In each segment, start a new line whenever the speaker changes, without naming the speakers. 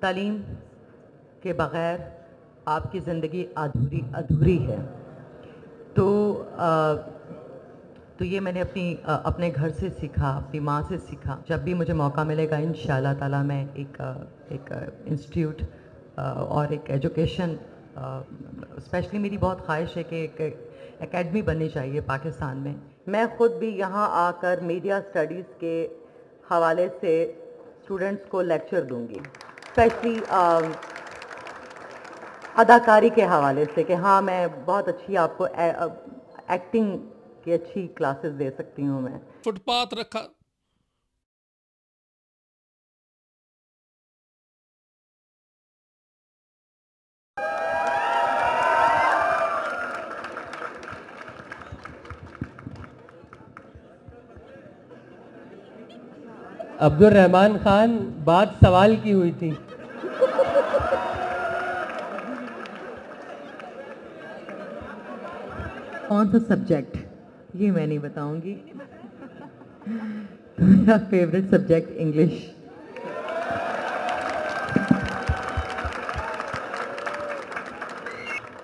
तालीम के बग़ैर आपकी ज़िंदगी अधूरी है। तो ये मैंने अपने घर से सीखा, अपनी माँ से सीखा। जब भी मुझे मौका मिलेगा इंशाअल्लाह ताला मैं एक इंस्टीट्यूट और एक एजुकेशन, स्पेशली मेरी बहुत ख्वाहिश है कि एक एकेडमी बननी चाहिए पाकिस्तान में। मैं ख़ुद भी यहाँ आकर मीडिया स्टडीज़ के हवाले से स्टूडेंट्स को लेक्चर दूंगी, स्पेशली अदाकारी के हवाले से कि हाँ मैं बहुत अच्छी आपको एक्टिंग की अच्छी क्लासेस दे सकती हूँ। मैं
फुटपाथ रखा।
अब्दुल रहमान खान, बात सवाल की हुई थी।
कौन सा सब्जेक्ट ये मैं नहीं बताऊंगी। मेरा फेवरेट सब्जेक्ट इंग्लिश।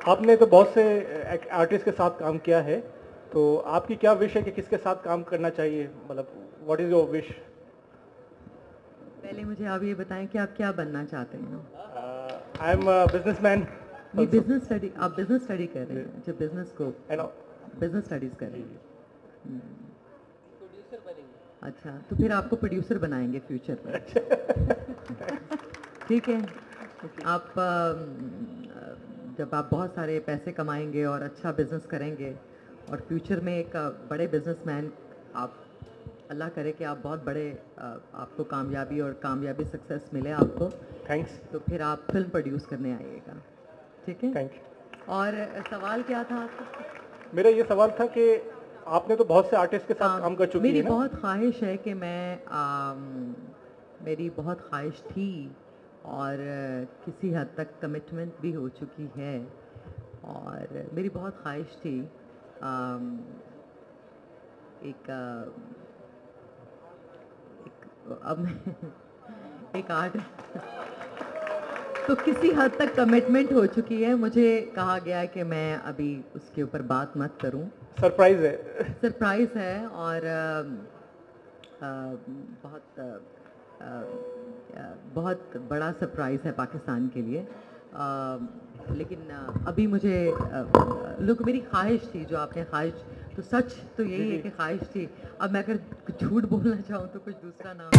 आपने तो बहुत से आर्टिस्ट के साथ काम किया है, तो आपकी क्या विश है कि किसके साथ काम करना चाहिए? मतलब व्हाट इज योर विश?
पहले मुझे आप ये बताएं कि आप क्या बनना चाहते हैं?
I am a businessman.
ये बिजनेस स्टडी, आप बिजनेस स्टडी कर रहे हैं? जब बिजनेस को बिजनेस स्टडीज कर रहे हैं,
प्रोड्यूसर बनेंगे।
अच्छा, तो फिर आपको प्रोड्यूसर बनाएंगे फ्यूचर में। ठीक है। आप जब आप बहुत सारे पैसे कमाएंगे और अच्छा बिजनेस करेंगे और फ्यूचर में एक बड़े बिजनेसमैन, आप अल्लाह करे कि आप बहुत बड़े, आपको कामयाबी सक्सेस मिले आपको।
थैंक्स।
तो फिर आप फिल्म प्रोड्यूस करने आइएगा। ठीक है,
थैंक यू।
और सवाल क्या था आपका?
मेरा ये सवाल था कि आपने तो बहुत से आर्टिस्ट के साथ काम कर चुकी
मेरी
हैं ना?
बहुत ख्वाहिश है कि मेरी बहुत ख्वाहिश थी और किसी हद तक कमिटमेंट भी हो चुकी है, और मेरी बहुत ख्वाहिश थी अब मैं एक आर्टिस्ट, तो किसी हद तक कमिटमेंट हो चुकी है। मुझे कहा गया है कि मैं अभी उसके ऊपर बात मत करूं।
सरप्राइज है।
सरप्राइज है, और बहुत बड़ा सरप्राइज है पाकिस्तान के लिए। लेकिन अभी मुझे लोग, मेरी ख्वाहिश थी, जो आपने ख्वाहिश, तो सच तो यही है कि ख्वाहिश थी। अब मैं अगर झूठ बोलना चाहूँ तो कुछ दूसरा ना